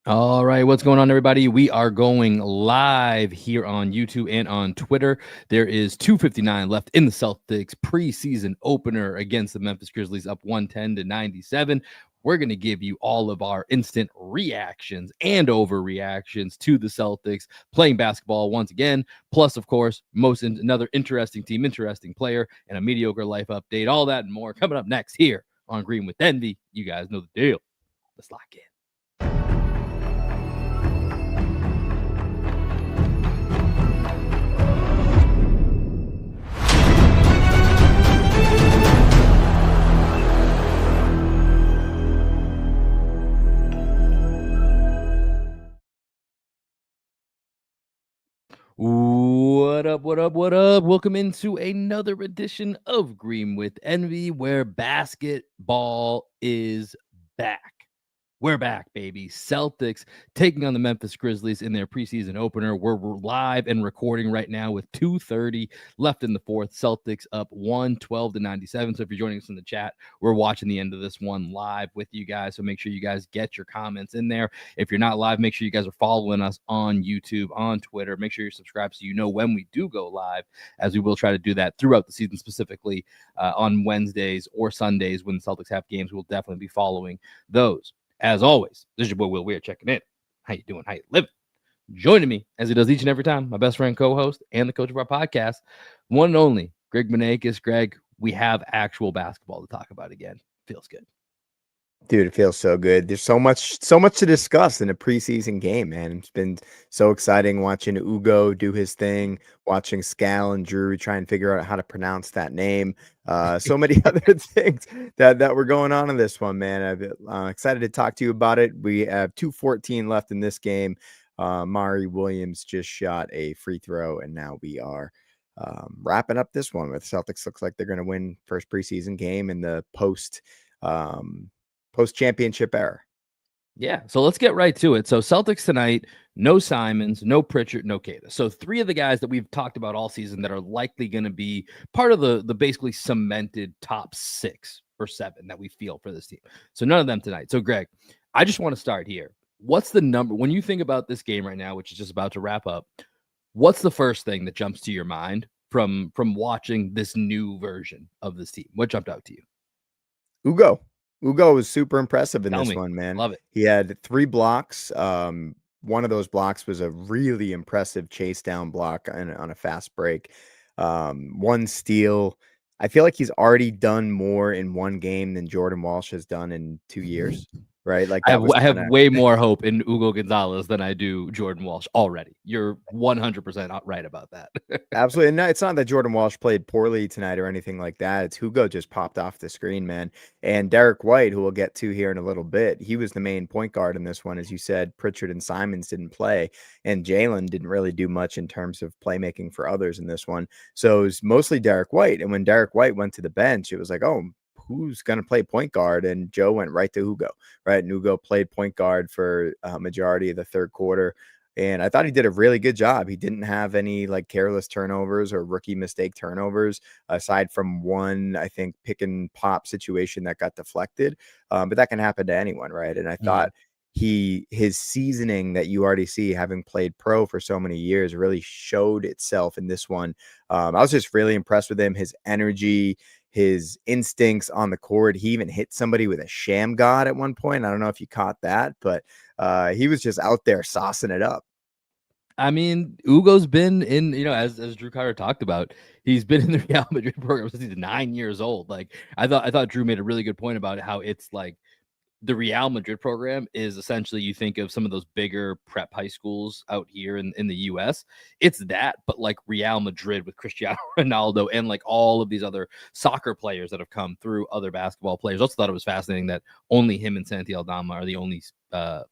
All right, what's going on, everybody? We are going live here on YouTube and on Twitter. There is 2:59 left in the Celtics preseason opener against the Memphis Grizzlies, up 110-97. We're going to give you all of our instant reactions and overreactions to the Celtics playing basketball once again. Plus, of course, another interesting team, interesting player, and a mediocre life update. All that and more coming up next here on Green with Envy. You guys know the deal. Let's lock in. What up, what up, what up? Welcome into another edition of Green with Envy, where basketball is back. We're back, baby. Celtics taking on the Memphis Grizzlies in their preseason opener. We're live and recording right now with 2:30 left in the fourth. Celtics up 112-97. So if you're joining us in the chat, we're watching the end of this one live with you guys. So make sure you guys get your comments in there. If you're not live, make sure you guys are following us on YouTube, on Twitter. Make sure you're subscribed so you know when we do go live, as we will try to do that throughout the season, specifically on Wednesdays or Sundays when the Celtics have games. We'll definitely be following those. As always, this is your boy Will Weir checking in. How you doing? How you living? Joining me, as he does each and every time, my best friend, co-host, and the coach of our podcast, one and only, Greg Manakis. Greg, we have actual basketball to talk about again. Feels good. Dude, it feels so good. There's so much to discuss in a preseason game, man. It's been so exciting watching Ugo do his thing, watching Scal and Drew try and figure out how to pronounce that name. So many other things that were going on in this one, man. I'm excited to talk to you about it. We have 2:14 left in this game. Mari Williams just shot a free throw, and now we are wrapping up this one with Celtics. Looks like they're going to win first preseason game in the post-championship era. Yeah, so let's get right to it. So Celtics tonight, no Simons, no Pritchard, no Kata. So three of the guys that we've talked about all season that are likely going to be part of the basically cemented top 6 or 7 that we feel for this team. So none of them tonight. So Greg, I just want to start here. What's the number when you think about this game right now, which is just about to wrap up? What's the first thing that jumps to your mind from watching this new version of this team? What jumped out to you? Ugo was super impressive in Tell this me. one, man. Love it. He had 3 blocks. One of those blocks was a really impressive chase down block on a fast break. 1 steal. I feel like he's already done more in one game than Jordan Walsh has done in 2 years, right? Like I that was have way more hope in Ugo Gonzalez than I do Jordan Walsh already. You're 100% right about that. absolutely. And it's not that Jordan Walsh played poorly tonight or anything like that. It's Hugo just popped off the screen, man. And Derek White, who we'll get to here in a little bit, he was the main point guard in this one. As you said, Pritchard and Simons didn't play, and Jalen didn't really do much in terms of playmaking for others in this one. So it was mostly Derek White. And when Derek White went to the bench, it was like, oh, who's going to play point guard? And Joe went right to Hugo, right? And Hugo played point guard for a majority of the third quarter. And I thought he did a really good job. He didn't have any like careless turnovers or rookie mistake turnovers, aside from one, I think, pick and pop situation that got deflected. But that can happen to anyone, right? And I thought his seasoning that you already see, having played pro for so many years, really showed itself in this one. I was just really impressed with him, his energy, his instincts on the court. He even hit somebody with a sham god at one point. I don't know if you caught that, but he was just out there saucing it up. I mean, Ugo's been in, as Drew Carter talked about, he's been in the Real Madrid program since he's 9 years old. Like I thought Drew made a really good point about how it's like the Real Madrid program is essentially, you think of some of those bigger prep high schools out here in the US. It's that, but like Real Madrid with Cristiano Ronaldo and like all of these other soccer players that have come through, other basketball players. Also thought it was fascinating that only him and Santi Aldama are the only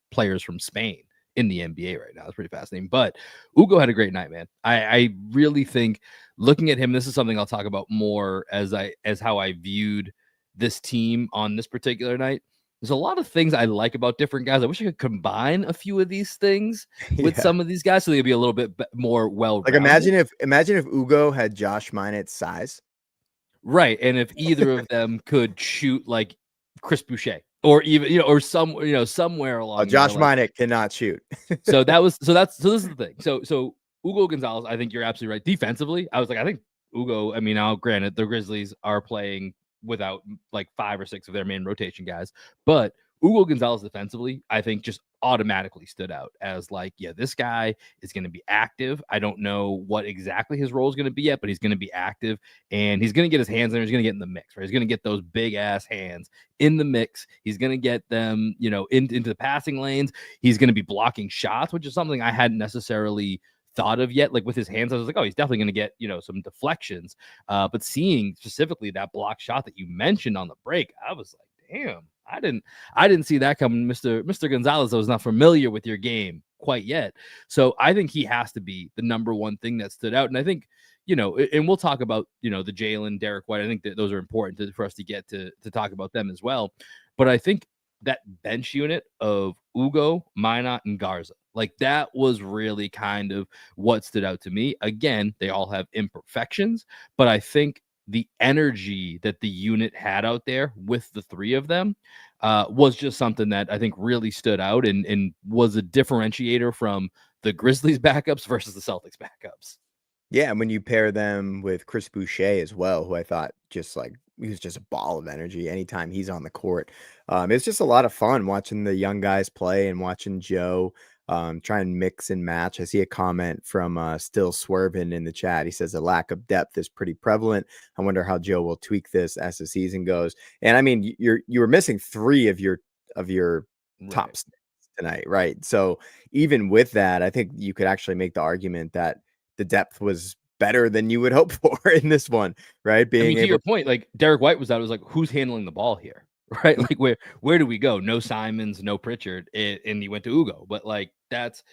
players from Spain in the NBA right now. It's pretty fascinating. But Ugo had a great night, man. I really think looking at him, this is something I'll talk about more as how I viewed this team on this particular night. There's a lot of things I like about different guys. I wish I could combine a few of these things with some of these guys so they'd be a little bit more well-rounded. Like imagine if Ugo had Josh Minett's size. Right. And if either of them could shoot like Chris Boucher or even, or somewhere along there. Josh Like, Minott cannot shoot. so this is the thing. So Hugo Gonzalez, I think you're absolutely right. Defensively, I was like, I think Hugo. I mean, now granted, the Grizzlies are playing without like 5 or 6 of their main rotation guys, but Hugo Gonzalez defensively, I think just automatically stood out as like, yeah, this guy is going to be active. I don't know what exactly his role is going to be yet, but he's going to be active and he's going to get his hands in there. He's going to get in the mix, right? He's going to get those big ass hands in the mix. He's going to get them, into the passing lanes. He's going to be blocking shots, which is something I hadn't necessarily thought of yet. Like with his hands, I was like, oh, he's definitely going to get, some deflections. But seeing specifically that block shot that you mentioned on the break, I was like, damn, I didn't see that coming. Mr. Gonzalez, I was not familiar with your game quite yet. So I think he has to be the number one thing that stood out. And I think, and we'll talk about, the Jalen, Derek White. I think that those are important for us to get to talk about them as well. But I think that bench unit of Ugo, Minot, and Garza, like that was really kind of what stood out to me. Again, they all have imperfections, but I think the energy that the unit had out there with the three of them was just something that I think really stood out and was a differentiator from the Grizzlies backups versus the Celtics backups. Yeah, and when you pair them with Chris Boucher as well, who I thought just like he was just a ball of energy anytime he's on the court. It's just a lot of fun watching the young guys play and watching Joe try and mix and match. I see a comment from Still Swerving in the chat. He says a lack of depth is pretty prevalent. I wonder how Joe will tweak this as the season goes. And I mean, you were missing 3 of your top Right. tonight, right? So even with that, I think you could actually make the argument that the depth was better than you would hope for in this one, right? I Being mean, to your able point, like Derek White was out. It was like, who's handling the ball here? Right. Like where do we go? No Simons, no Pritchard. And he went to Ugo. But like that's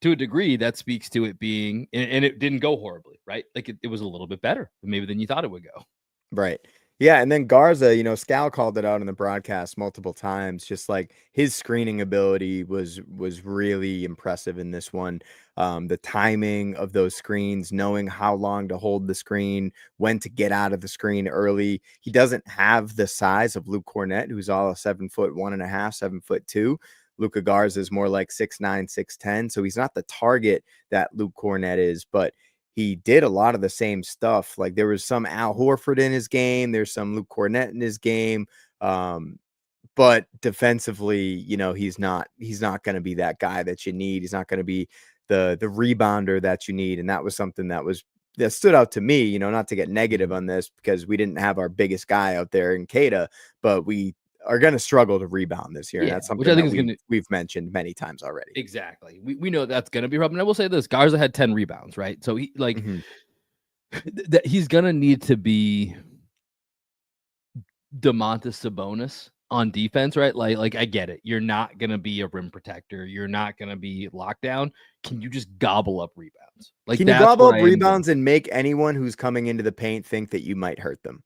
to a degree that speaks to it being and it didn't go horribly, right? Like it was a little bit better maybe than you thought it would go. right. Yeah, and then Garza, Scal called it out in the broadcast multiple times. Just like his screening ability was really impressive in this one. The timing of those screens, knowing how long to hold the screen, when to get out of the screen early. He doesn't have the size of Luke Cornett, who's all 7'1.5", 7'2". Luka Garza is more like 6'9", 6'10". So he's not the target that Luke Cornett is, but he did a lot of the same stuff. Like there was some Al Horford in his game. There's some Luke Cornett in his game. But defensively, he's not going to be that guy that you need. He's not going to be the rebounder that you need. And that was something that stood out to me, not to get negative on this because we didn't have our biggest guy out there in Kada, but we are going to struggle to rebound this year. And Yeah, that's which something I think that is going to we've mentioned many times already. exactly. We know that's going to be a problem. And I will say this: Garza had 10 rebounds, right? So he like Mhm. that he's going to need to be Domantas Sabonis on defense, right? Like I get it. You're not gonna be a rim protector. You're not gonna be lockdown. Can you just gobble up rebounds? Like Can you that's gobble what up I am gonna. rebounds and make anyone who's coming into the paint think that you might hurt them?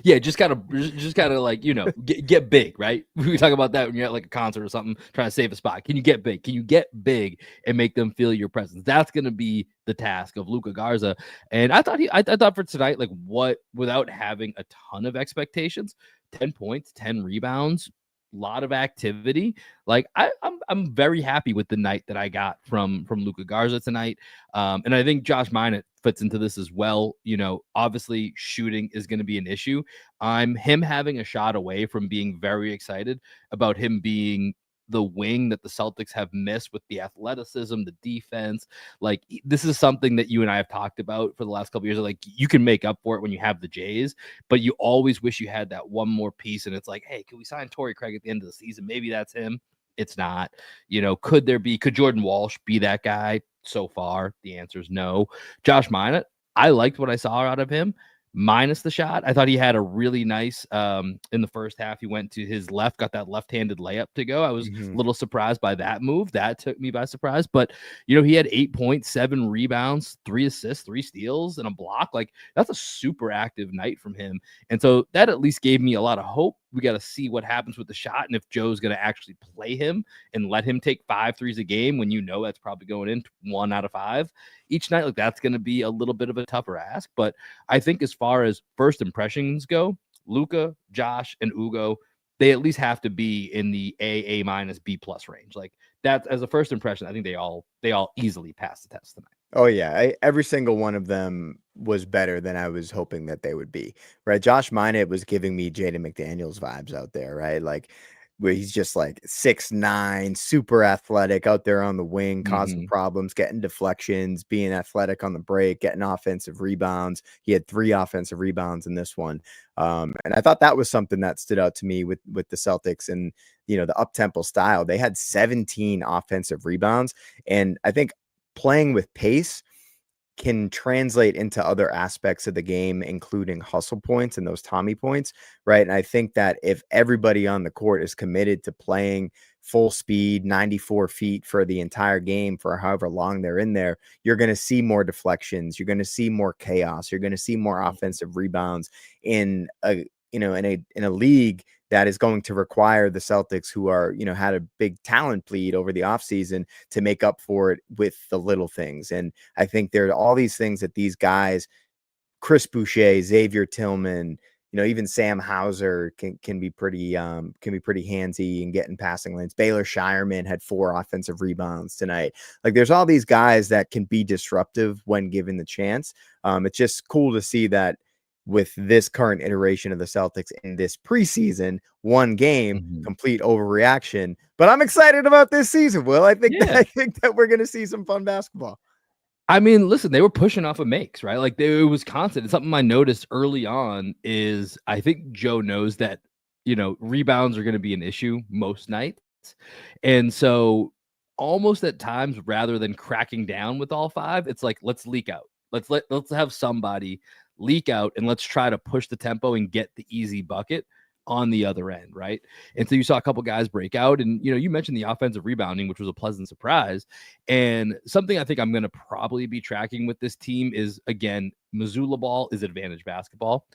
Yeah, just gotta like get big, right? We talk about that when you're at like a concert or something, trying to save a spot. Can you get big? Can you get big and make them feel your presence? That's gonna be the task of Luka Garza. And I thought for tonight, like what without having a ton of expectations, 10 points, 10 rebounds, lot of activity. Like I'm very happy with the night that I got from Luka Garza tonight. And I think Josh Minott fits into this as well. Obviously shooting is going to be an issue. I'm him having a shot away from being very excited about him being the wing that the Celtics have missed with the athleticism, the defense. Like this is something that you and I have talked about for the last couple of years. Like you can make up for it when you have the Jays, but you always wish you had that one more piece. And it's like, hey, can we sign Torrey Craig at the end of the season? Maybe that's him. It's not. Could Jordan Walsh be that guy? So far, the answer is no. Josh Minott, I liked what I saw out of him. Minus the shot, I thought he had a really nice in the first half. He went to his left, got that left-handed layup to go. I was a Mhm. little surprised by that move. That took me by surprise. But he had 8.7 rebounds, 3 assists, 3 steals, and a block. Like that's a super active night from him. And so that at least gave me a lot of hope. We got to see what happens with the shot and if Joe's going to actually play him and let him take 5 threes a game when that's probably going in 1 out of 5 each night. Like that's going to be a little bit of a tougher ask. But I think as far as first impressions go, Luka, Josh, and Ugo, they at least have to be in the A minus, B plus range. Like that as a first impression, I think they all easily pass the test tonight. Oh yeah, every single one of them was better than I was hoping that they would be. Right, Josh Minott was giving me Jaden McDaniels vibes out there, right? Like where he's just like 6'9", super athletic out there on the wing, causing Mm-hmm. problems, getting deflections, being athletic on the break, getting offensive rebounds. He had 3 offensive rebounds in this one, and I thought that was something that stood out to me with the Celtics and the up tempo style. They had 17 offensive rebounds, and I think playing with pace can translate into other aspects of the game, including hustle points and those Tommy points, right? And I think that if everybody on the court is committed to playing full speed, 94 feet for the entire game for however long they're in there, you're going to see more deflections. You're going to see more chaos. You're going to see more offensive rebounds in a in a league that is going to require the Celtics, who are, had a big talent bleed over the offseason, to make up for it with the little things. And I think there are all these things that these guys, Chris Boucher, Xavier Tillman, even Sam Hauser can be pretty handsy and get in passing lanes. Baylor Shireman had 4 offensive rebounds tonight. Like there's all these guys that can be disruptive when given the chance. It's just cool to see that with this current iteration of the Celtics in this preseason, one game, Mm-hmm. complete overreaction. But I'm excited about this season, Will. I think Yeah. that we're going to see some fun basketball. I mean, listen, they were pushing off of makes, right? Like it was constant. And something I noticed early on is I think Joe knows that, rebounds are going to be an issue most nights. And so almost at times, rather than cracking down with all 5, it's like, let's leak out. Let's have somebody leak out and let's try to push the tempo and get the easy bucket on the other end, right? And so you saw a couple guys break out, and you mentioned the offensive rebounding, which was a pleasant surprise. And something I think I'm going to probably be tracking with this team is, again, Missoula ball is advantage basketball,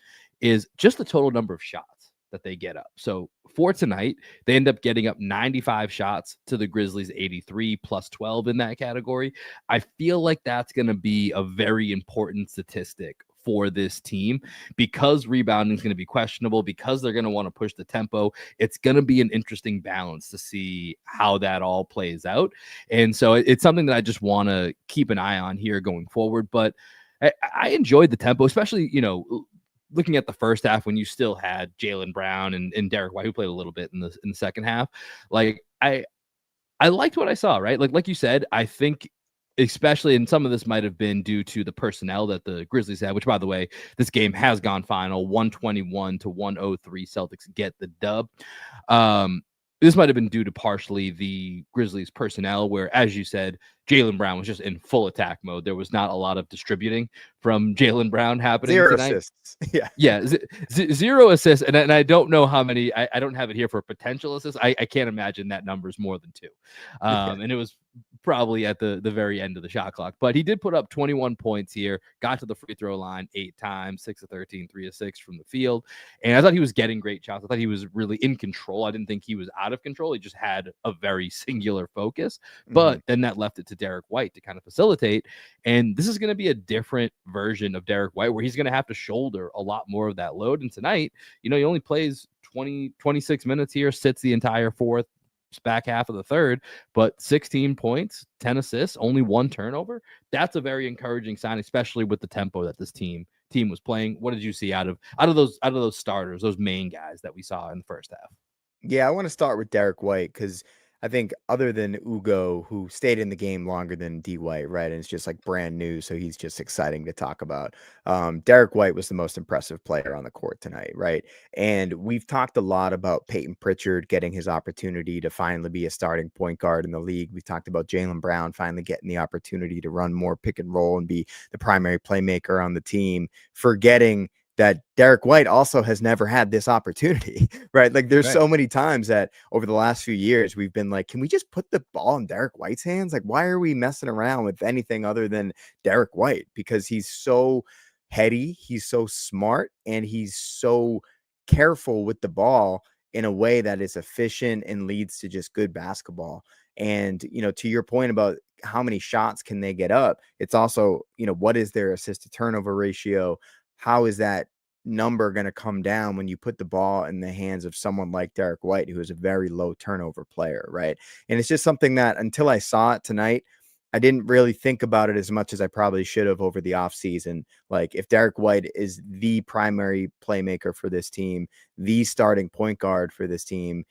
is just the total number of shots that they get up. So for tonight, they end up getting up 95 shots to the Grizzlies 83 plus 12 in that category. I feel like that's going to be a very important statistic for this team because rebounding is going to be questionable, because they're going to want to push the tempo. It's going to be an interesting balance to see how that all plays out. And so it's something that I just want to keep an eye on here going forward. But I enjoyed the tempo, especially, looking at the first half when you still had Jaylen Brown and Derek White, who played a little bit in the second half. Like I liked what I saw, right? Like you said, I think especially, and some of this might have been due to the personnel that the Grizzlies had, which, by the way, this game has gone final 121-103. Celtics get the dub. This might have been due to partially the Grizzlies personnel, where, as you said, Jaylen Brown was just in full attack mode. There was not a lot of distributing from Jaylen Brown happening 0 tonight. assists. Yeah. Yeah, 0 assists, and I don't know how many. I don't have it here for potential assists. I can't imagine that number's more than 2. Yeah. And it was probably at the very end of the shot clock. But he did put up 21 points here, got to the free throw line 8 times, 6 of 13, 3 of 6 from the field. And I thought he was getting great shots. I thought he was really in control. I didn't think he was out of control. He just had a very singular focus. But then that left it to Derek White to kind of facilitate. And this is going to be a different version of Derek White, where he's going to have to shoulder a lot more of that load. And tonight, he only plays 26 minutes here, sits the entire fourth, back half of the third, but 16 points, 10 assists, only 1 turnover. That's a very encouraging sign, especially with the tempo that this team was playing. What did you see out of those starters, those main guys that we saw in the first half? Yeah, I want to start with Derek White because I think other than Ugo, who stayed in the game longer than D White, right? And it's just like brand new, so he's just exciting to talk about. Derek White was the most impressive player on the court tonight, right? And we've talked a lot about Peyton Pritchard getting his opportunity to finally be a starting point guard in the league. We talked about Jaylen Brown finally getting the opportunity to run more pick and roll and be the primary playmaker on the team, forgetting that Derek White also has never had this opportunity, right? Like there's so many times that over the last few years, we've been like, can we just put the ball in Derek White's hands? Like, why are we messing around with anything other than Derek White? Because he's so heady, he's so smart, and he's so careful with the ball in a way that is efficient and leads to just good basketball. And, to your point about how many shots can they get up, it's also, what is their assist to turnover ratio? How is that number going to come down when you put the ball in the hands of someone like Derek White, who is a very low turnover player, right? And it's just something that until I saw it tonight, I didn't really think about it as much as I probably should have over the offseason. Like, if Derek White is the primary playmaker for this team, the starting point guard for this team,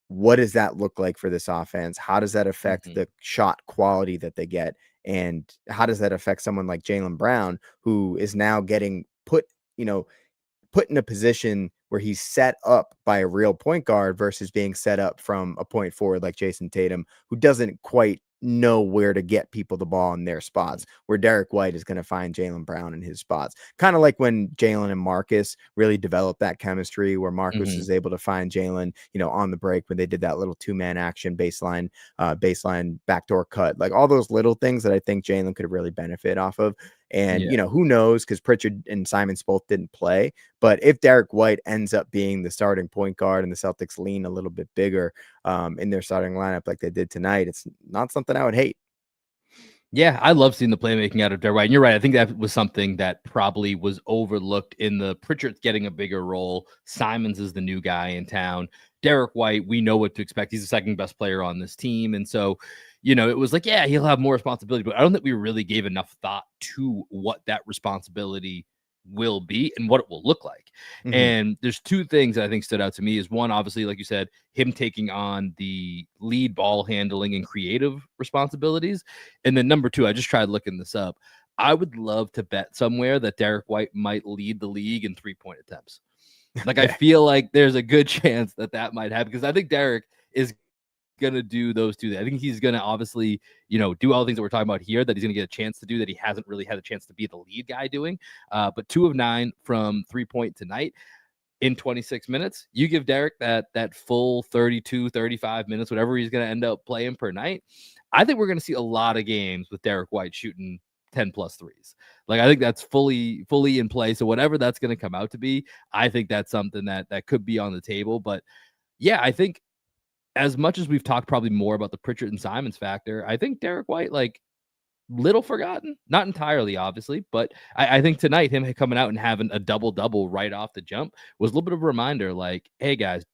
what does that look like for this offense? How does that affect the shot quality that they get? And how does that affect someone like Jaylen Brown, who is now getting put in a position where he's set up by a real point guard versus being set up from a point forward like Jason Tatum, who doesn't quite know where to get people the ball in their spots, where Derek White is going to find Jaylen Brown in his spots. Kind of like when Jaylen and Marcus really developed that chemistry, where Marcus is able to find Jaylen, on the break when they did that little 2-man action baseline backdoor cut, like all those little things that I think Jaylen could really benefit off of. And, who knows, because Pritchard and Simons both didn't play. But if Derek White ends up being the starting point guard and the Celtics lean a little bit bigger in their starting lineup like they did tonight, it's not something I would hate. Yeah, I love seeing the playmaking out of Derek White. And you're right. I think that was something that probably was overlooked in the Pritchard's getting a bigger role. Simons is the new guy in town. Derek White, we know what to expect. He's the second best player on this team. And so, it was like, yeah, he'll have more responsibility, but I don't think we really gave enough thought to what that responsibility will be and what it will look like. And there's two things that I think stood out to me is one, obviously, like you said, him taking on the lead ball handling and creative responsibilities. And then number two, I just tried looking this up. I would love to bet somewhere that Derek White might lead the league in 3-point attempts. Like, I feel like there's a good chance that might happen because I think Derek is going to do those two things. I think he's going to obviously, do all the things that we're talking about here that he's going to get a chance to do that he hasn't really had a chance to be the lead guy doing. But 2 of 9 from 3-point tonight in 26 minutes. You give Derek that full 32, 35 minutes, whatever he's going to end up playing per night. I think we're going to see a lot of games with Derek White shooting 10 plus threes. Like, I think that's fully in play. So whatever that's going to come out to be, I think that's something that could be on the table. But yeah, I think as much as we've talked probably more about the Pritchard and Simons factor, I think Derek White, like, little forgotten, not entirely, obviously, but I think tonight him coming out and having a double-double right off the jump was a little bit of a reminder, like, hey, guys,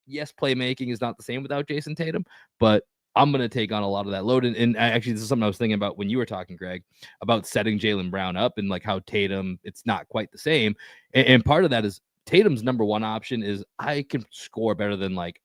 yes, playmaking is not the same without Jason Tatum, but I'm going to take on a lot of that load. And actually, this is something I was thinking about when you were talking, Greg, about setting Jaylen Brown up and like how Tatum, it's not quite the same. And part of that is Tatum's number one option is I can score better than like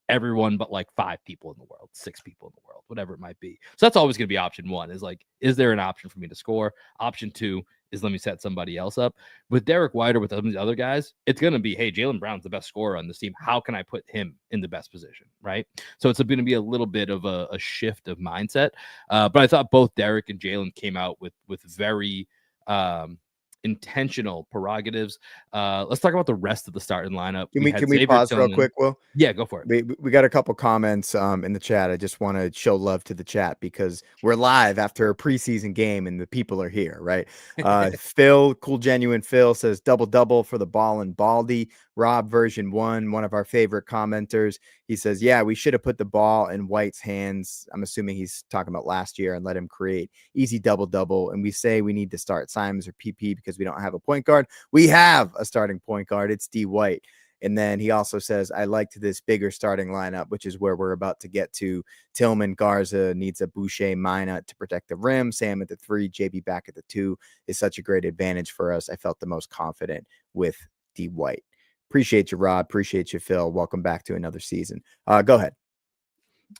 everyone but like 5 people in the world, 6 people in the world, whatever it might be. So that's always going to be option one is like, is there an option for me to score? Option two is let me set somebody else up. With Derek White or with some of the other guys, it's going to be, hey, Jaylen Brown's the best scorer on this team. How can I put him in the best position, right? So it's going to be a little bit of a shift of mindset. But I thought both Derek and Jaylen came out with very intentional prerogatives. Let's talk about the rest of the starting lineup. Can we pause real quick, Will? Yeah, go for it. We got a couple comments in the chat. I just want to show love to the chat because we're live after a preseason game and the people are here, right? Phil, Cool Genuine Phil says double for the ball and Baldy. Rob version 1, one of our favorite commenters. He says, yeah, we should have put the ball in White's hands. I'm assuming he's talking about last year and let him create easy double. And we say we need to start Simons or PP because we don't have a point guard. We have a starting point guard. It's D White. And then he also says, I liked this bigger starting lineup, which is where we're about to get to. Tillman, Garza needs a Boucher, Minot to protect the rim. Sam at the 3, JB back at the 2 is such a great advantage for us. I felt the most confident with D White. Appreciate you, Rob. Appreciate you, Phil. Welcome back to another season. Go ahead.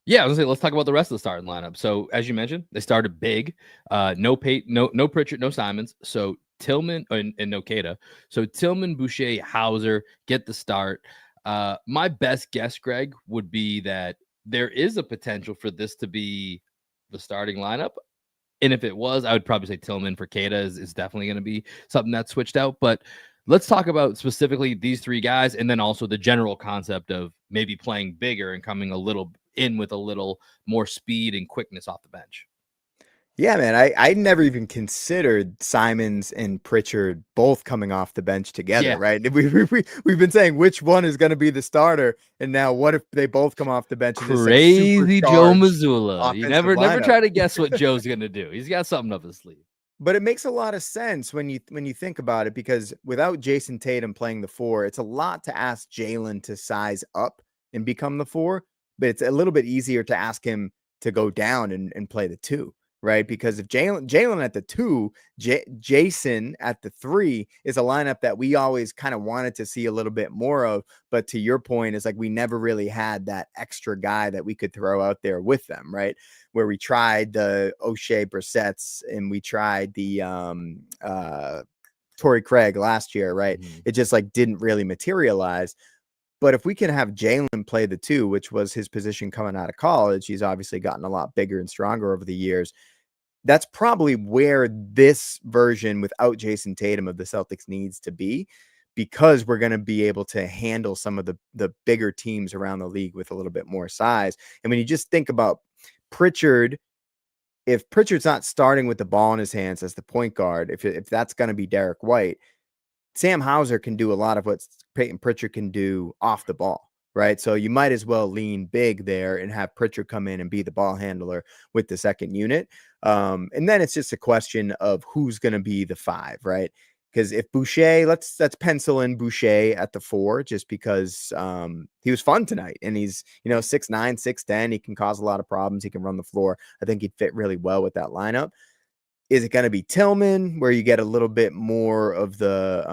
Yeah, I was gonna say, let's talk about the rest of the starting lineup. So as you mentioned, they started big. No Pritchard, no Simons. So Tillman and no Queta. So Tillman, Boucher, Hauser get the start. My best guess, Greg, would be that there is a potential for this to be the starting lineup. And if it was, I would probably say Tillman for Queta is definitely going to be something that's switched out. But let's talk about specifically these 3 guys and then also the general concept of maybe playing bigger and coming a little in with a little more speed and quickness off the bench. Yeah, man, I never even considered Simons and Pritchard both coming off the bench together, right? We've been saying which one is going to be the starter, and now what if they both come off the bench? Crazy Joe Mazzulla. You never try to guess what Joe's going to do. He's got something up his sleeve. But it makes a lot of sense when you think about it, because without Jason Tatum playing the 4, it's a lot to ask Jalen to size up and become the 4, but it's a little bit easier to ask him to go down and play the 2, right? Because if Jalen at the 2, Jason at the 3 is a lineup that we always kind of wanted to see a little bit more of, but to your point, it's like we never really had that extra guy that we could throw out there with them, right? Where we tried the O'Shea Brissett's and we tried the Torrey Craig last year, right? Mhm. It just like didn't really materialize. But if we can have Jalen play the 2, which was his position coming out of college, he's obviously gotten a lot bigger and stronger over the years. That's probably where this version without Jason Tatum of the Celtics needs to be, because we're going to be able to handle some of the bigger teams around the league with a little bit more size. And when you just think about Pritchard, if Pritchard's not starting with the ball in his hands as the point guard, if that's going to be Derek White, Sam Hauser can do a lot of what Peyton Pritchard can do off the ball, right? So you might as well lean big there and have Pritchard come in and be the ball handler with the second unit. And then it's just a question of who's going to be the 5, right? Because if Boucher, let's pencil in Boucher at the 4, just because he was fun tonight, and he's 6'9", 6'10". He can cause a lot of problems. He can run the floor. I think he'd fit really well with that lineup. Is it going to be Tillman, where you get a little bit more of the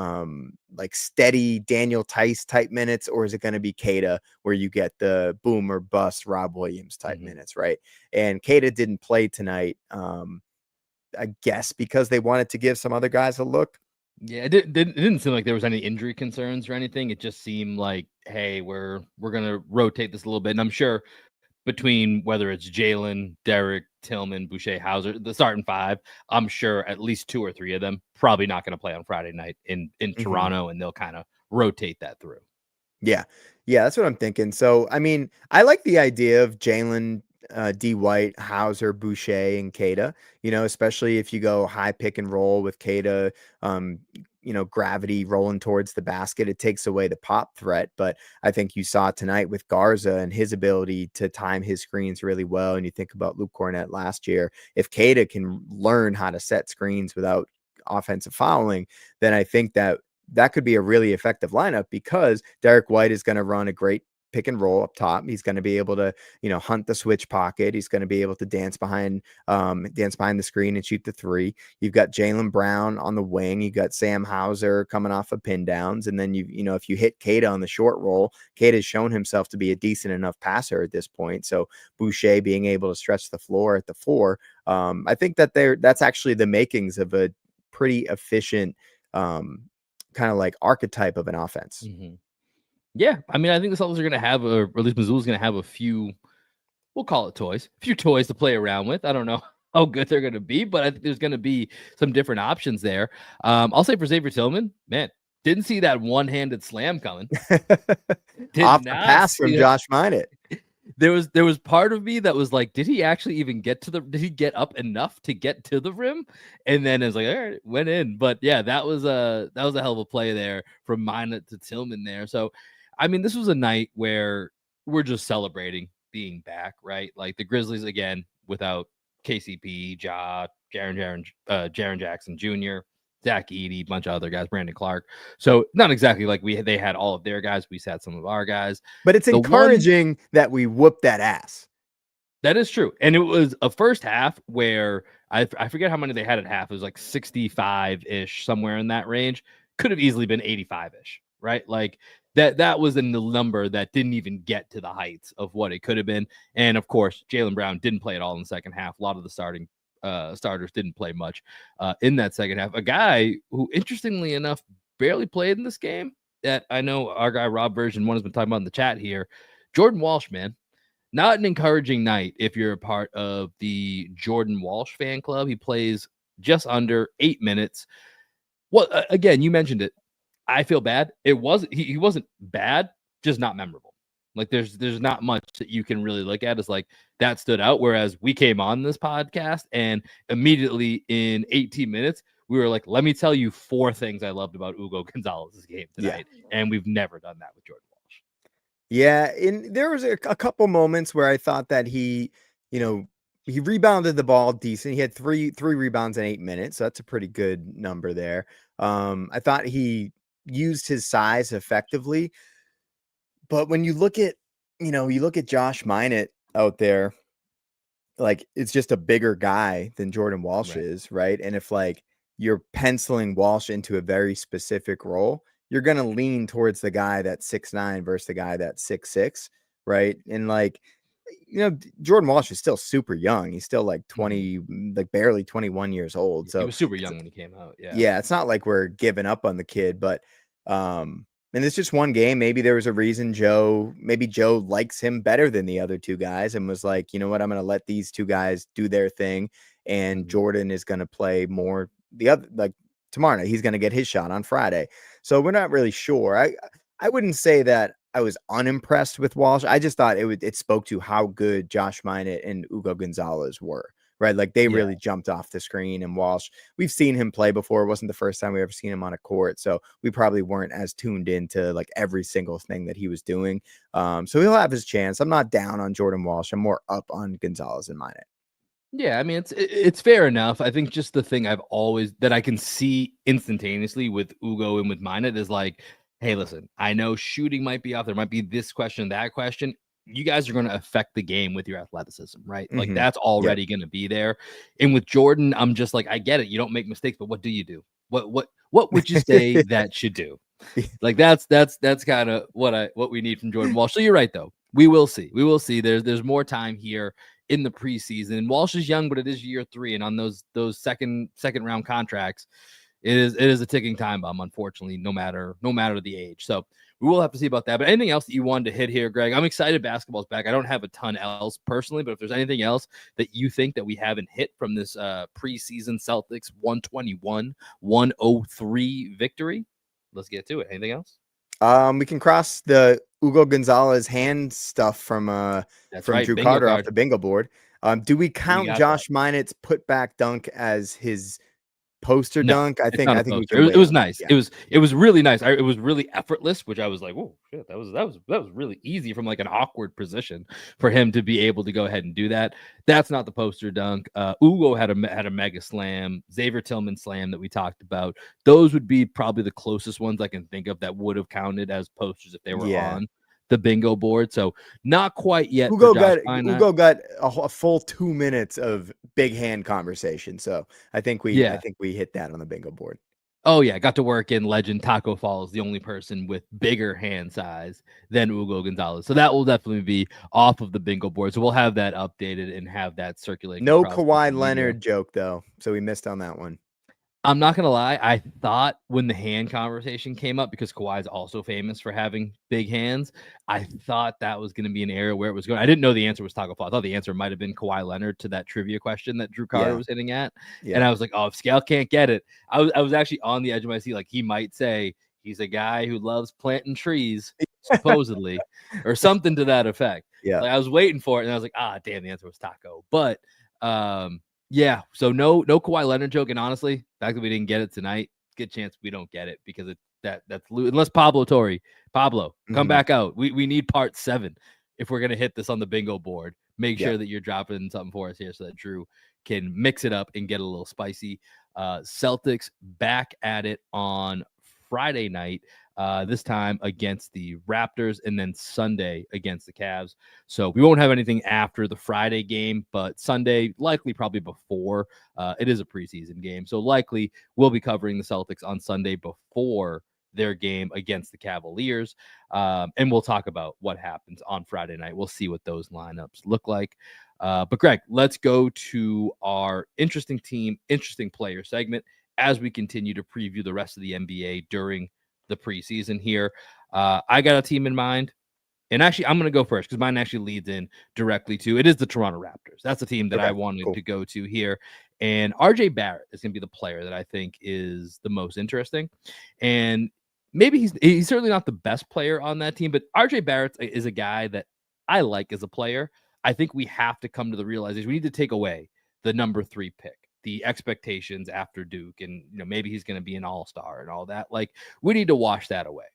like steady Daniel Tice type minutes, or is it going to be Keita, where you get the boom or bust Rob Williams type minutes, right? And Keita didn't play tonight, I guess because they wanted to give some other guys a look. Yeah, it didn't seem like there was any injury concerns or anything. It just seemed like, hey, we're gonna rotate this a little bit, and I'm sure between whether it's Jalen, Derek, Tillman, Boucher, Hauser, the starting 5, I'm sure at least 2 or 3 of them probably not going to play on Friday night in Toronto, and they'll kind of rotate that through. Yeah. Yeah, that's what I'm thinking. So, I mean, I like the idea of Jalen, D. White, Hauser, Boucher, and Keita, especially if you go high pick and roll with Keita, gravity rolling towards the basket. It takes away the pop threat. But I think you saw tonight with Garza and his ability to time his screens really well. And you think about Luke Cornett last year. If Keita can learn how to set screens without offensive fouling, then I think that could be a really effective lineup, because Derek White is going to run a great pick and roll up top. He's going to be able to, hunt the switch pocket. He's going to be able to dance behind the screen and shoot the 3. You've got Jaylen Brown on the wing. You got Sam Hauser coming off of pin downs. And then if you hit Keita on the short roll, Keita has shown himself to be a decent enough passer at this point. So Boucher being able to stretch the floor at the 4, I think that's actually the makings of a pretty efficient, kind of like archetype of an offense. Yeah, I mean, I think the Celtics are going to have, or at least Missoula's going to have a few, we'll call it toys, a few toys to play around with. I don't know how good they're going to be, but I think there's going to be some different options there. I'll say for Xavier Tillman, man, didn't see that one-handed slam coming. Off the pass from Josh Minott. There was part of me that was like, did he actually even did he get up enough to get to the rim? And then it's like, all right, went in. But yeah, that was a hell of a play there from Minott to Tillman there. So, I mean, this was a night where we're just celebrating being back, right? Like the Grizzlies again without KCP, Jaren Jackson Jr., Zach Edey, bunch of other guys, Brandon Clark. So not exactly like they had all of their guys. We had some of our guys. But it's encouraging that we whooped that ass. That is true. And it was a first half where I forget how many they had at half. It was like 65-ish, somewhere in that range. Could have easily been 85-ish, right? Like that was in the number that didn't even get to the heights of what it could have been. And of course, Jaylen Brown didn't play at all in the second half. A lot of the starters didn't play much in that second half. A guy who, interestingly enough, barely played in this game, that I know our guy Rob Version 1 has been talking about in the chat here, Jordan Walsh, man. Not an encouraging night if you're a part of the Jordan Walsh fan club. He plays just under 8 minutes. Well, again, you mentioned it. I feel bad. He wasn't bad, just not memorable. Like there's not much that you can really look at as like that stood out. Whereas we came on this podcast and immediately in 18 minutes, we were like, let me tell you 4 things I loved about Hugo Gonzalez's game tonight. Yeah. And we've never done that with Jordan Walsh. Yeah. And there was a couple moments where I thought that he, he rebounded the ball decent. He had three rebounds in 8 minutes. So that's a pretty good number there. I thought he used his size effectively. But when you look at, you look at Josh Minott out there, like it's just a bigger guy than Jordan Walsh Right. is, right? And if like you're penciling Walsh into a very specific role, you're gonna lean towards the guy that's 6'9" versus the guy that's 6'6", right? And like, Jordan Walsh is still super young. He's still like Mhm. 20, like barely 21 years old. He So was super it's, young when he came out. Yeah. yeah, it's not like we're giving up on the kid, but and it's just one game. Maybe there was a reason maybe Joe likes him better than the other two guys and was like, you know what, I'm gonna let these two guys do their thing, and Mhm. Jordan is gonna play more the other, like tomorrow night. He's gonna get his shot on Friday. So we're not really sure. I wouldn't say that I was unimpressed with Walsh. I just thought it spoke to how good Josh Minott and Ugo Gonzalez were. Right. Like they Yeah. really jumped off the screen, and Walsh, we've seen him play before. It wasn't the first time we ever seen him on a court. So we probably weren't as tuned into like every single thing that he was doing. So he'll have his chance. I'm not down on Jordan Walsh. I'm more up on Gonzalez and Minott. Yeah, I mean, it's fair enough. I think just the thing I've always that I can see instantaneously with Ugo and with Minot is like, hey, listen, I know shooting might be off. There might be this question, that question. You guys are going to affect the game with your athleticism, right? Like Mm-hmm. that's Yep. already going to be there. And with Jordan, I'm just like, I get it. You don't make mistakes, but what do you do? What would you say that should do? Like that's kind of what we need from Jordan Walsh. So you're right though. We will see. We will see. There's more time here in the preseason. Walsh is young, but it is year 3, and on those second round contracts, it is a ticking time bomb. Unfortunately, no matter the age. So we will have to see about that. But anything else that you wanted to hit here, Greg? I'm excited basketball's back. I don't have a ton else personally, but if there's anything else that you think that we haven't hit from this preseason Celtics 121-103 victory, let's get to it. Anything else? We can cross the Ugo Gonzalez hand stuff That's from right. Drew Bingo Carter off card. the bingo board. Do we We count got that. Josh Minott's putback dunk as his poster No, dunk? I it's think not a I think we poster. can It wait was on that. nice. Yeah. It was really nice. It was really effortless, which I was like, "Oh shit, that was really easy from like an awkward position for him to be able to go ahead and do that." That's not the poster dunk. Ugo had a mega slam. Xavier Tillman slam that we talked about. Those would be probably the closest ones I can think of that would have counted as posters if they were Yeah. on the bingo board. So not quite yet for Ugo Josh got Minott. Ugo got a full 2 minutes of big hand conversation. So I Yeah. think we hit that on the bingo board. Oh yeah, got to work in legend Taco Fall is the only person with bigger hand size than Ugo Gonzalez. So that will definitely be off of the bingo board. So we'll have that updated and have that circulating No across social Kawhi media. Leonard joke though, so we missed on that one. I'm not gonna lie, I thought when the hand conversation came up, because Kawhi is also famous for having big hands, I thought that was gonna be an area where it was going. I didn't know the answer was Taco Fall. I thought the answer might have been Kawhi Leonard to that trivia question that Drew Carter Yeah. was hitting at. And Yep. I was like, oh, if Scale can't get it, I was actually on the edge of my seat. Like he might say he's a guy who loves planting trees, supposedly, or something to that effect. Yeah. Like I was waiting for it, and I was like, ah, damn, the answer was Taco. But yeah, so no Kawhi Leonard joke, and honestly, the fact that we didn't get it tonight, good chance we don't get it because that's unless Pablo, come Mhm. back out. We need part 7 if we're gonna hit this on the bingo board. Make Yep. sure that you're dropping something for us here so that Drew can mix it up and get a little spicy. Celtics back at it on Friday night. This time against the Raptors, and then Sunday against the Cavs. So we won't have anything after the Friday game, but Sunday, likely probably before. It is a preseason game. So likely we'll be covering the Celtics on Sunday before their game against the Cavaliers. And we'll talk about what happens on Friday night. We'll see what those lineups look like. But Greg, let's go to our interesting team, interesting player segment as we continue to preview the rest of the NBA during the preseason here. I got a team in mind. And actually, I'm going to go first because mine actually leads in directly to it is the Toronto Raptors. That's the team that I Okay. wanted Cool. to go to here. And RJ Barrett is going to be the player that I think is the most interesting. And maybe he's certainly not the best player on that team, but RJ Barrett is a guy that I like as a player. I think we have to come to the realization we need to take away the number 3 pick, the expectations after Duke, and maybe he's going to be an all-star and all that. Like we need to wash that away.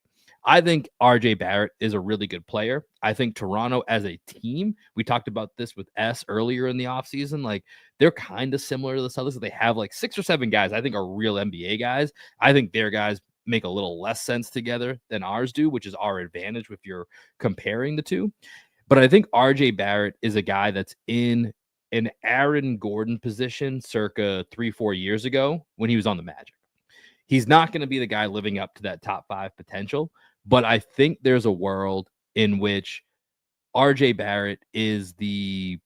I think RJ Barrett is a really good player. I think Toronto as a team, we talked about this with S earlier in the offseason, like they're kind of similar to the Celtics. They have like 6 or 7 guys I think are real NBA guys. I think their guys make a little less sense together than ours do, which is our advantage if you're comparing the two. But I think RJ Barrett is a guy that's in an Aaron Gordon position circa 3-4 years ago when he was on the Magic. He's not going to be the guy living up to that top 5 potential, but I think there's a world in which RJ Barrett is the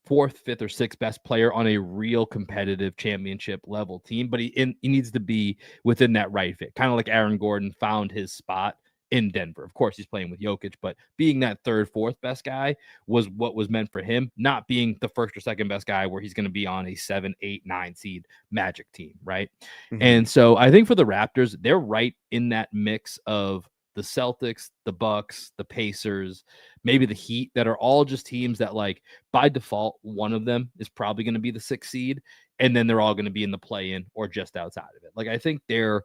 4th, 5th, or 6th best player on a real competitive championship level team, but he needs to be within that right fit, kind of like Aaron Gordon found his spot in Denver. Of course, he's playing with Jokic, but being that 3rd, 4th best guy was what was meant for him, not being the 1st or 2nd best guy where he's going to be on a 7, 8, 9 seed Magic team, right? Mhm. And so I think for the Raptors, they're right in that mix of the Celtics, the Bucks, the Pacers, maybe the Heat, that are all just teams that, like, by default, one of them is probably going to be the 6th seed, and then they're all going to be in the play-in or just outside of it. Like, I think they're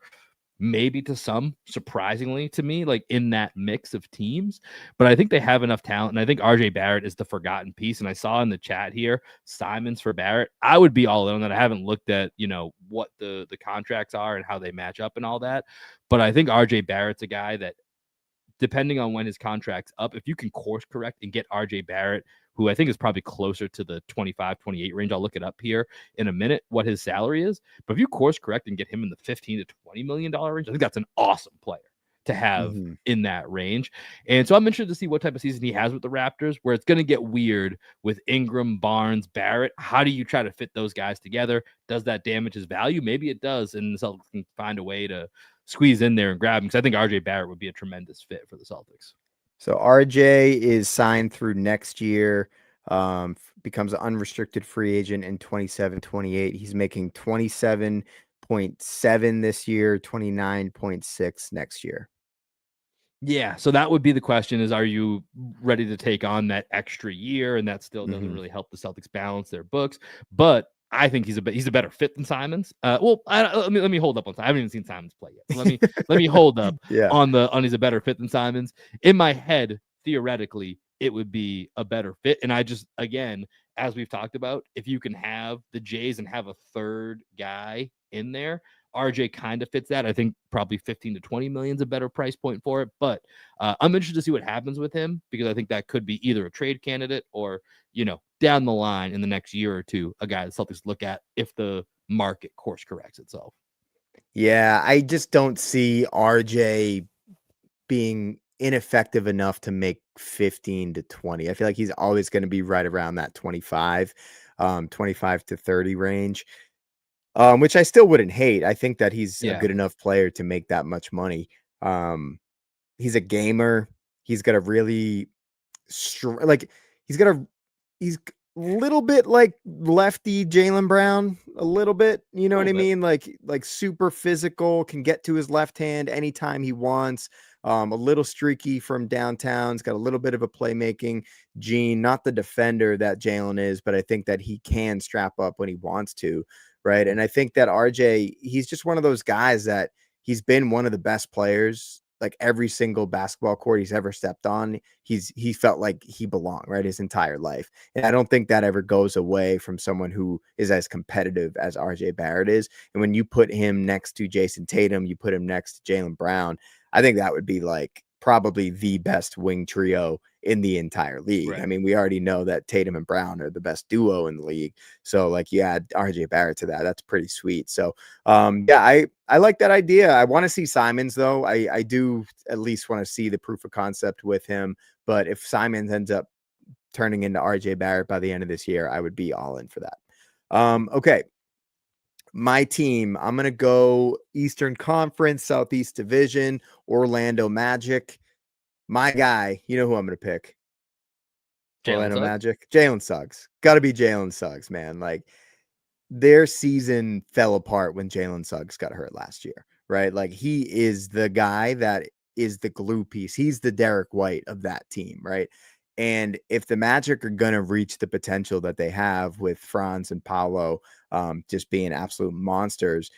maybe to some, surprisingly to me, like in that mix of teams, but I think they have enough talent, and I think RJ Barrett is the forgotten piece. And I saw in the chat here, Simons for Barrett. I would be all in on that. I haven't looked at, what the contracts are and how they match up and all that, but I think RJ Barrett's a guy that, depending on when his contract's up, if you can course correct and get RJ Barrett, who I think is probably closer to the 25, 28 range. I'll look it up here in a minute, what his salary is. But if you course correct and get him in the 15 to $20 million range, I think that's an awesome player to have Mhm. in that range. And so I'm interested to see what type of season he has with the Raptors, where it's going to get weird with Ingram, Barnes, Barrett. How do you try to fit those guys together? Does that damage his value? Maybe it does, and the Celtics can find a way to squeeze in there and grab him, because I think RJ Barrett would be a tremendous fit for the Celtics. So RJ is signed through next year, becomes an unrestricted free agent in 27-28. He's making 27.7 this year, 29.6 next year. Yeah, so that would be the question: is, are you ready to take on that extra year? And that still doesn't Mhm. really help the Celtics balance their books. But I think he's a better fit than Simons. Let me hold up on. I haven't even seen Simons play yet. So let me hold up Yeah. on he's a better fit than Simons. In my head, theoretically, it would be a better fit. And I just, again, as we've talked about, if you can have the Jays and have a 3rd guy in there, RJ kind of fits that. I think probably 15 to 20 million is a better price point for it. But I'm interested to see what happens with him, because I think that could be either a trade candidate or, down the line in the next year or two, a guy the Celtics look at if the market course corrects itself. Yeah, I just don't see RJ being ineffective enough to make 15 to 20. I feel like he's always going to be right around that 25, 25 to 30 range. Which I still wouldn't hate. I think that he's a Yeah. good enough player to make that much money. Um, he's a gamer. He's got a really like he's got a he's a little bit like lefty Jalen Brown, a little bit. You know A what little I bit. mean? Like super physical, can get to his left hand anytime he wants. A little streaky from downtown. He's got a little bit of a playmaking gene, not the defender that Jalen is, but I think that he can strap up when he wants to. Right. And I think that RJ, he's just one of those guys that he's been one of the best players, like every single basketball court he's ever stepped on. He felt like he belonged, right, his entire life. And I don't think that ever goes away from someone who is as competitive as RJ Barrett is. And when you put him next to Jason Tatum, you put him next to Jalen Brown, I think that would be like probably the best wing trio in the entire league. I Right. mean, we already know that Tatum and Brown are the best duo in the league. So like you add RJ Barrett to that, that's pretty sweet. So yeah, I like that idea. I want to see Simons though. I do at least want to see the proof of concept with him. But if Simons ends up turning into RJ Barrett by the end of this year, I would be all in for that. Okay. My team, I'm going to go Eastern Conference, Southeast Division, Orlando Magic. My guy, you know who I'm going to pick? Jalen Orlando Suggs. Magic. Jalen Suggs. Got to be Jalen Suggs, man. Like their season fell apart when Jalen Suggs got hurt last year, right? Like he is the guy that is the glue piece. He's the Derek White of that team, right? And if the Magic are going to reach the potential that they have with Franz and Paolo just being absolute monsters,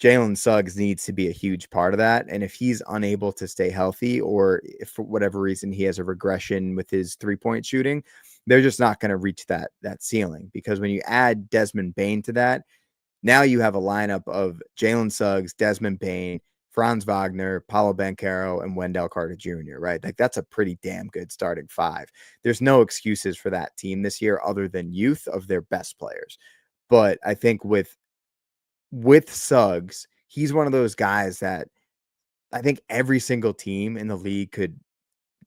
Jalen Suggs needs to be a huge part of that. And if he's unable to stay healthy, or if for whatever reason he has a regression with his 3-point shooting, they're just not going to reach that ceiling. Because when you add Desmond Bane to that, now you have a lineup of Jalen Suggs, Desmond Bane, Franz Wagner, Paulo Banchero, and Wendell Carter Jr., right? Like that's a pretty damn good starting five. There's no excuses for that team this year other than youth of their best players. But I think with Suggs, he's one of those guys that I think every single team in the league could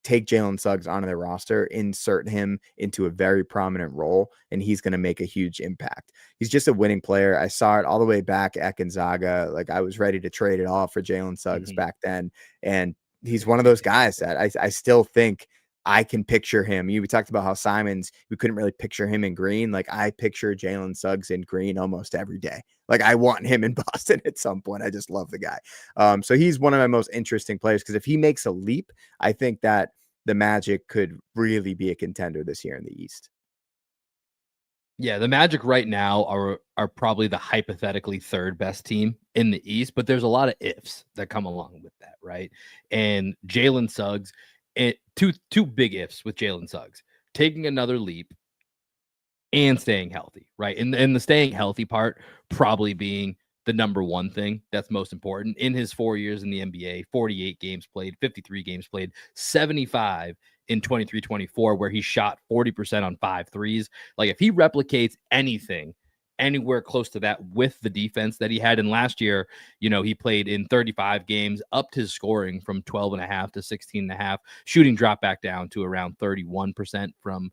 take Jalen Suggs onto their roster, insert him into a very prominent role, and he's going to make a huge impact. He's just a winning player. I saw it all the way back at Gonzaga. Like I was ready to trade it all for Jalen Suggs back then. And he's one of those guys that I still think I can picture him. We talked about how Simons, we couldn't really picture him in green. Like I picture Jalen Suggs in green almost every day. Like I want him in Boston at some point. I just love the guy. So he's one of my most interesting players because if he makes a leap, I think that the Magic could really be a contender this year in the East. Yeah, the Magic right now are probably the hypothetically third best team in the East, but there's a lot of ifs that come along with that, right? And Jalen Suggs, two big ifs with Jalen Suggs, taking another leap and staying healthy, right? And the staying healthy part probably being the number one thing that's most important. In his 4 years in the NBA, 48 games played, 53 games played, 75 in 23-24, where he shot 40% on 5 threes. Like if he replicates anything anywhere close to that with the defense that he had in last year, he played in 35 games, upped his scoring from 12 and a half to 16 and a half, shooting dropped back down to around 31% from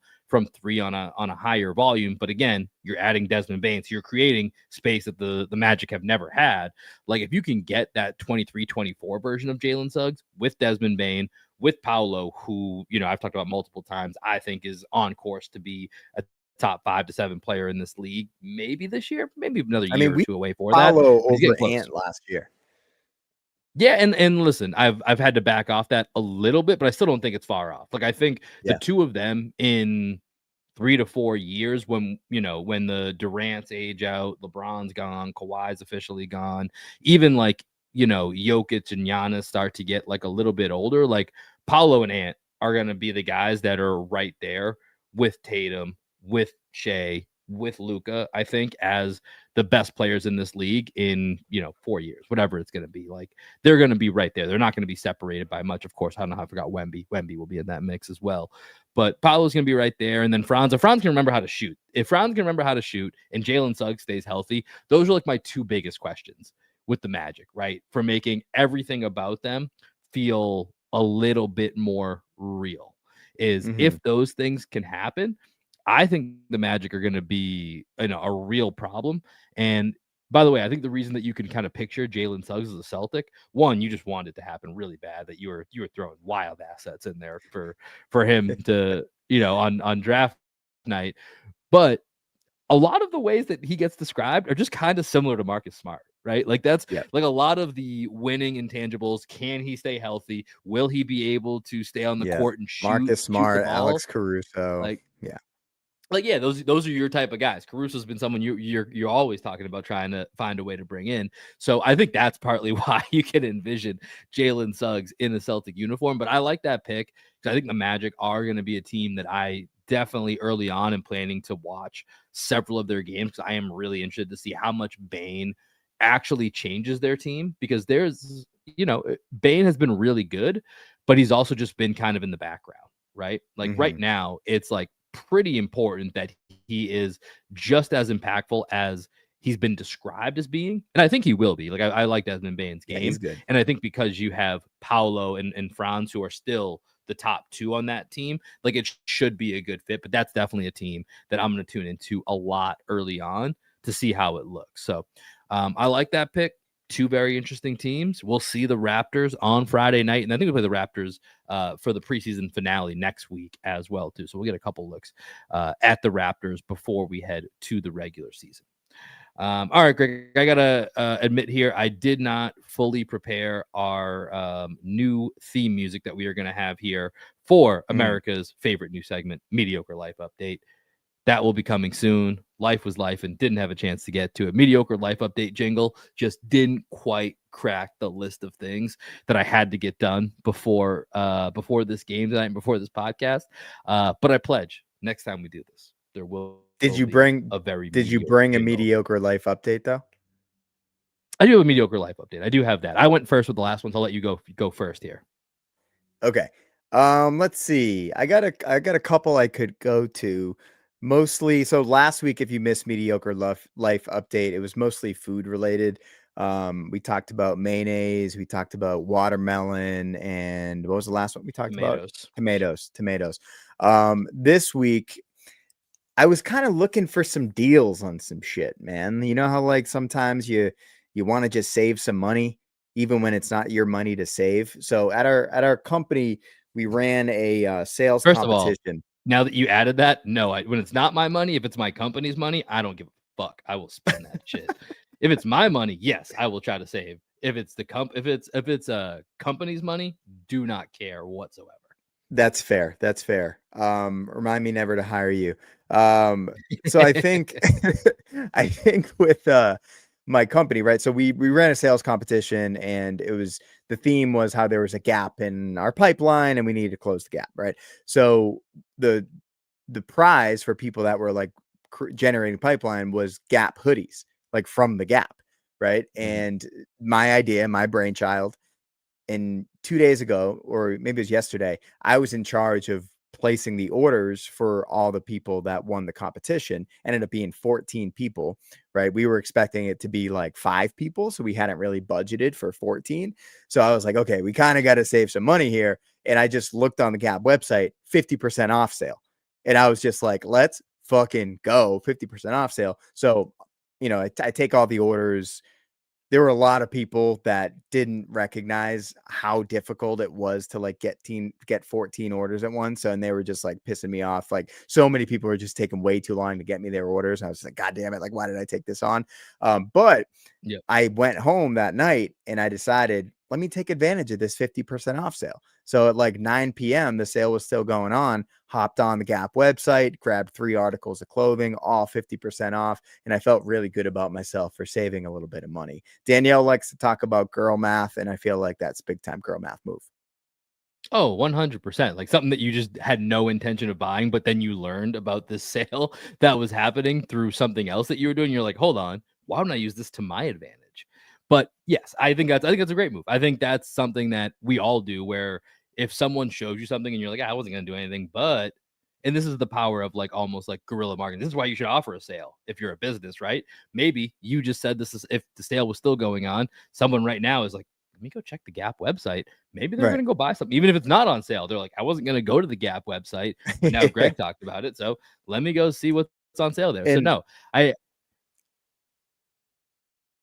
three on a higher volume. But again, you're adding Desmond Bane, so you're creating space that the Magic have never had. Like if you can get that 23-24 version of Jalen Suggs with Desmond Bane, with Paolo, who, I've talked about multiple times, I think is on course to be a top 5 to 7 player in this league, maybe this year, maybe another year or We two away for Paolo that. He's getting over close. Ant last year. Yeah, and listen, I've had to back off that a little bit, but I still don't think it's far off. Like I think the two of them in 3 to 4 years, when the Durant's age out, LeBron's gone, Kawhi's officially gone, even like Jokic and Giannis start to get like a little bit older, like Paolo and Ant are going to be the guys that are right there with Tatum, with Shea, with Luka, I think, as the best players in this league in 4 years, whatever it's going to be. Like they're going to be right there. They're not going to be separated by much. Of course, I don't know how I forgot Wemby. Wemby will be in that mix as well. But Paolo's going to be right there. And then Franz can remember how to shoot. If Franz can remember how to shoot and Jalen Suggs stays healthy, those are like my two biggest questions with the Magic, right? For making everything about them feel a little bit more real. If those things can happen, I think the Magic are going to be a real problem. And by the way, I think the reason that you can kind of picture Jalen Suggs as a Celtic, one, you just want it to happen really bad, that you were throwing wild assets in there for him to, on draft night. But a lot of the ways that he gets described are just kind of similar to Marcus Smart, right? Like that's like a lot of the winning intangibles. Can he stay healthy? Will he be able to stay on the court and shoot? Marcus Smart, shoot the ball? Alex Caruso. Those are your type of guys. Caruso's been someone you're always talking about trying to find a way to bring in. So I think that's partly why you can envision Jalen Suggs in the Celtic uniform. But I like that pick because I think the Magic are going to be a team that I definitely early on am planning to watch several of their games, because I am really interested to see how much Bane actually changes their team, because there's, Bane has been really good, but he's also just been kind of in the background, right? Like right now, it's like pretty important that he is just as impactful as he's been described as being. And I think he will be. Like I like Desmond Bane's game. He's good. And I think because you have Paolo and Franz, who are still the top two on that team, like it should be a good fit. But that's definitely a team that I'm going to tune into a lot early on to see how it looks. So I like that pick. Two very interesting teams. We'll see the Raptors on Friday night, and I think we play the Raptors for the preseason finale next week as well, too. So we'll get a couple looks at the Raptors before we head to the regular season. All right, Greg, I gotta admit here, I did not fully prepare our new theme music that we are going to have here for America's favorite new segment, Mediocre Life Update. That will be coming soon. Life was life and didn't have a chance to get to it. Mediocre life update jingle just didn't quite crack the list of things that I had to get done before this game tonight and before this podcast. But I pledge next time we do this, there will Did be you a bring very did you mediocre bring a jingle. mediocre life update though? I do have a mediocre life update. I do have that. I went first with the last one, so I'll let you go first here. Okay. Let's see. I got a couple I could go to. Mostly, so last week, if you missed mediocre life update, it was mostly food related. We talked about mayonnaise, we talked about watermelon, and what was the last one we talked about? Tomatoes. Tomatoes. This week, I was kind of looking for some deals on some shit, man. You know how like sometimes you want to just save some money, even when it's not your money to save. So at our company, we ran a sales First of all, competition. now that you added that, no, when it's not my money, if it's my company's money, I don't give a fuck. I will spend that shit. If it's my money, yes, I will try to save. If it's if it's a company's money, do not care whatsoever. That's fair. That's fair. Remind me never to hire you. So I think I think with my company, right? So we ran a sales competition, and the theme was how there was a gap in our pipeline and we needed to close the gap, right? So the prize for people that were like generating pipeline was Gap hoodies, like from the Gap, right? And my idea, my brainchild, and 2 days ago, or maybe it was yesterday, I was in charge of placing the orders for all the people that won the competition. Ended up being 14 people, right? We were expecting it to be like 5 people, so we hadn't really budgeted for 14. So I was like, okay, we kind of got to save some money here. And I just looked on the Gap website, 50% off sale. And I was just like, let's fucking go, 50% off sale. So, I take all the orders. There were a lot of people that didn't recognize how difficult it was to like get 14 orders at once. And they were just like pissing me off. Like so many people were just taking way too long to get me their orders. And I was like, God damn it. Like, why did I take this on? But I went home that night and I decided, let me take advantage of this 50% off sale. So at like 9 p.m., the sale was still going on. Hopped on the Gap website, grabbed 3 articles of clothing, all 50% off. And I felt really good about myself for saving a little bit of money. Danielle likes to talk about girl math, and I feel like that's big time girl math move. Oh, 100%. Like something that you just had no intention of buying, but then you learned about this sale that was happening through something else that you were doing. You're like, hold on, why don't I use this to my advantage? But yes, I think that's a great move. I think that's something that we all do, where if someone shows you something and you're like, I wasn't gonna do anything, but and this is the power of like almost like guerrilla marketing. This is why you should offer a sale if you're a business, right? Maybe you just said this is if the sale was still going on. Someone right now is like, let me go check the Gap website. Maybe they're going to go buy something, even if it's not on sale. They're like, I wasn't going to go to the Gap website, but now Greg talked about it. So let me go see what's on sale there. So no, I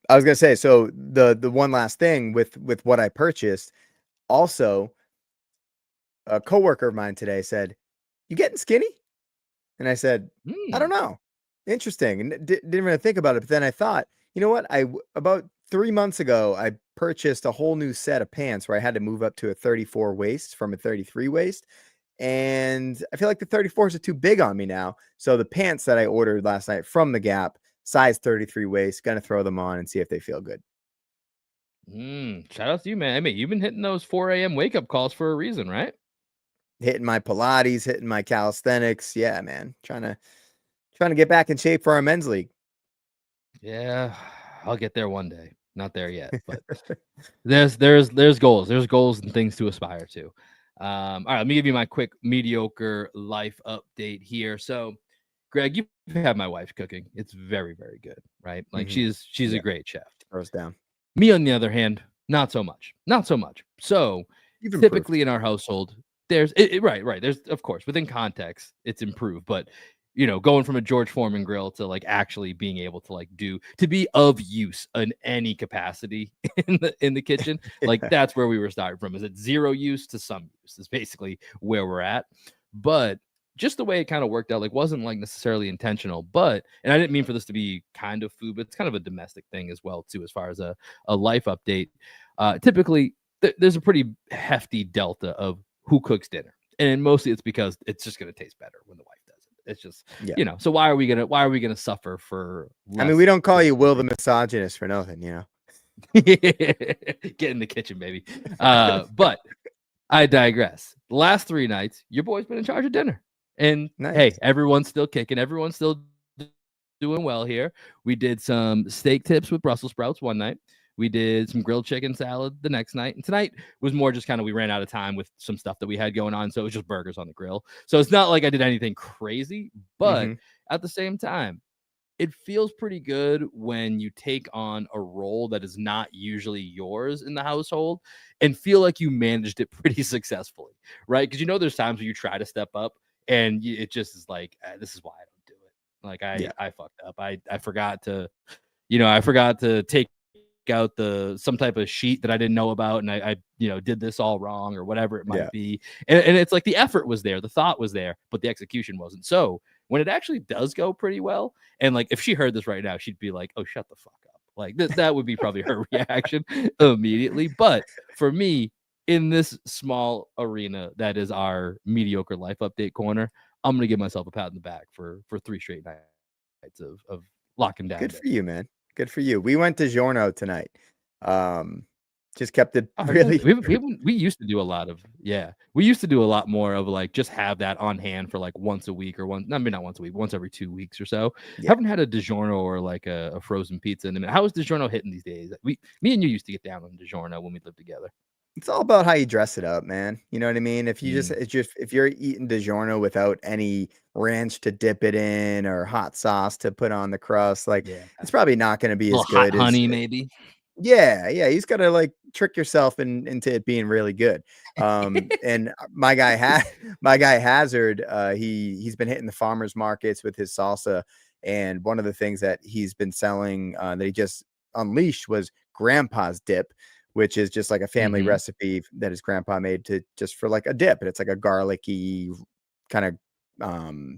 was going to say, so the one last thing with what I purchased, also a coworker of mine today said, you getting skinny? And I said, I don't know. Interesting. And didn't really think about it. But then I thought, you know what? About 3 months ago, I purchased a whole new set of pants where I had to move up to a 34 waist from a 33 waist. And I feel like the 34s are too big on me now. So the pants that I ordered last night from the Gap, size 33 waist, gonna throw them on and see if they feel good. Shout out to you, man. I mean, you've been hitting those 4 a.m. wake up calls for a reason, right? Hitting my Pilates, hitting my calisthenics. Yeah, man. Trying to get back in shape for our men's league. Yeah, I'll get there one day. Not there yet, but there's goals. There's goals and things to aspire to. All right, let me give you my quick mediocre life update here. So, Greg, you've had my wife cooking. It's very, very good, right? Like she's a great chef. Throws down. Me, on the other hand, not so much. Not so much. So typically in our household, there's right. There's, of course, within context, it's improved, but going from a George Foreman grill to like actually being able to like to be of use in any capacity in the kitchen, like that's where we were starting from. Is it zero use to some use is basically where we're at. But just the way it kind of worked out, like wasn't like necessarily intentional, but and I didn't mean for this to be kind of food, but it's kind of a domestic thing as well too, as far as a life update. Typically there's a pretty hefty delta of who cooks dinner, and mostly it's because it's just going to taste better when the wife does It's just, Yeah. so why are we gonna suffer for I mean, less we don't call you Will the consideration? misogynist for nothing, Get in the kitchen, baby. But I digress. The last 3 nights, your boy's been in charge of dinner. And Nice. hey, everyone's still kicking. Everyone's still doing well here. We did some steak tips with Brussels sprouts one night. We did some grilled chicken salad the next night. And tonight was more just kind of, we ran out of time with some stuff that we had going on. So it was just burgers on the grill. So it's not like I did anything crazy, but Mhm. at the same time, it feels pretty good when you take on a role that is not usually yours in the household and feel like you managed it pretty successfully, right? Because there's times where you try to step up and it just is like, this is why I don't do it. Like Yeah. I fucked up. I forgot to, I forgot to take out some type of sheet that I didn't know about, and I did this all wrong or whatever it Yeah. might be. And it's like the effort was there, the thought was there, but the execution wasn't. So when it actually does go pretty well, and like if she heard this right now, she'd be like, "Oh, shut the fuck up!" Like that would be probably her reaction immediately. But for me, in this small arena that is our mediocre life update corner, I'm gonna give myself a pat on the back for 3 straight nights of locking down Good dinner. for you, man. Good for you. We went to Giorno tonight. Um, just kept it Oh, really, we used to do a lot of we used to do a lot more of like just have that on hand for like once a week or not once a week, once every 2 weeks or so. yeah. Haven't had a DiGiorno or like a frozen pizza in a minute. How is DiGiorno hitting these days? Me and you used to get down on DiGiorno when we lived together. It's all about how you dress it up, man. You know what I mean? If you just, Mm, it's just, if you're eating DiGiorno without any ranch to dip it in or hot sauce to put on the crust, like yeah, it's probably not going to a be little as hot good as. honey maybe. Yeah, yeah, he's gotta, like, trick yourself into it being really good. And my guy my guy Hazard, he's been hitting the farmers markets with his salsa, and one of the things that he's been selling, that he just unleashed was grandpa's dip, which is just like a family Hmm. recipe that his grandpa made to just for, like, a dip, and it's like a garlicky, kinda,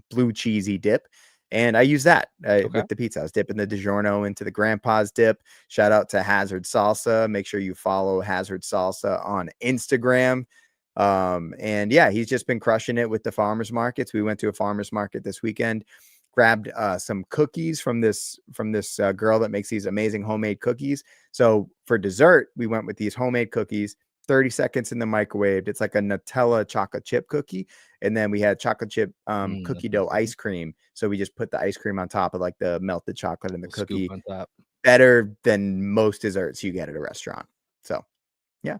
blue cheesy dip, and I use that, Okay. with the pizza. I was dipping the DiGiorno into the grandpa's dip. Shout out to Hazard Salsa. Make sure you follow Hazard Salsa on Instagram. And yeah, he's just been crushing it with the farmers markets. We went to a farmers market this weekend, grabbed some cookies from this girl that makes these amazing homemade cookies. So for dessert, we went with these homemade cookies. 30 seconds in the microwave. It's like a Nutella chocolate chip cookie. And then we had chocolate chip That cookie sounds dough good. ice cream. So we just put the ice cream on top of like the melted chocolate and the Little scoop cookie. on top. Better than most desserts you get at a restaurant. So yeah.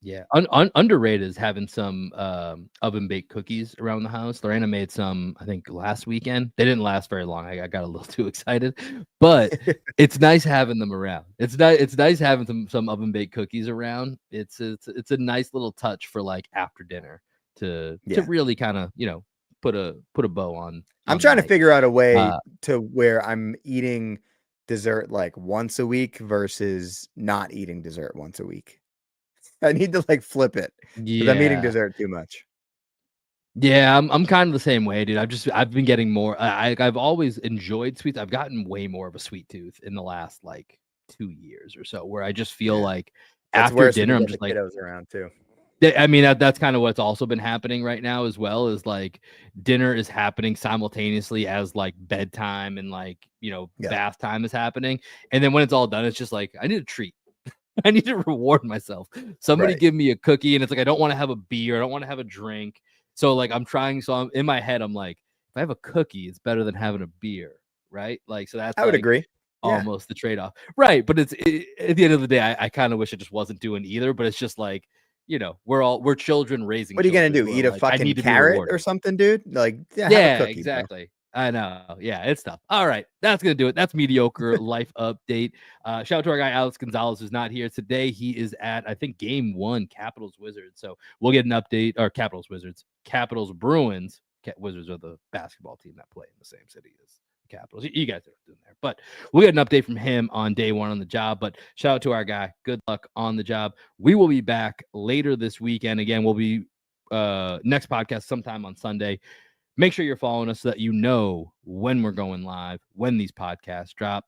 Yeah, underrated is having some oven baked cookies around the house. Lorena made some, I think, last weekend. They didn't last very long. I got a little too excited, but it's nice having them around. It's nice having some oven baked cookies around. It's a nice little touch for like after dinner to Yeah. really kind of put a bow I'm on the trying to night. figure out a way Uh, to where I'm eating dessert like once a week versus not eating dessert once a week. I need to like flip it because I'm eating yeah. dessert too much. Yeah, I'm kind of the same way, dude. I've been getting more. I've always enjoyed sweets. I've gotten way more of a sweet tooth in the last like 2 years or so, where I just feel Yeah. like Gets after worse when dinner, you I'm get the just like, kiddos around too. I mean, that's kind of what's also been happening right now as well. Is like dinner is happening simultaneously as like bedtime and like Yeah. bath time is happening, and then when it's all done, it's just like I need a treat. I need to reward myself. Somebody Right. give me a cookie, and it's like I don't want to have a beer, I don't want to have a drink. So like I'm in my head, I'm like, if I have a cookie, it's better than having a beer, right? Like so that's I would like agree. Yeah. almost the trade-off. Right. But at the end of the day, I kind of wish I just wasn't doing either. But it's just like, we're children raising What are you gonna children do? who are Eat a like, I fucking need to be carrot or rewarded. something, dude? Like, yeah, have a Yeah, cookie, bro. exactly. I know. Yeah, it's tough. All right. That's going to do it. That's mediocre life update. Shout out to our guy, Alex Gonzalez, who's not here today. He is at, I think, game 1, Capitals Wizards. So we'll get an update, or Capitals Wizards, Capitals Bruins. Wizards are the basketball team that play in the same city as the Capitals. You guys are doing there. But we'll get an update from him on day 1 on the job. But shout out to our guy. Good luck on the job. We will be back later this weekend. Again, we'll be next podcast sometime on Sunday. Make sure you're following us so that you know when we're going live, when these podcasts drop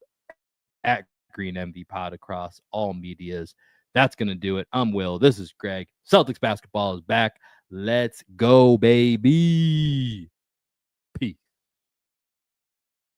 at Green MV Pod across all medias. That's going to do it. I'm Will. This is Greg. Celtics basketball is back. Let's go, baby.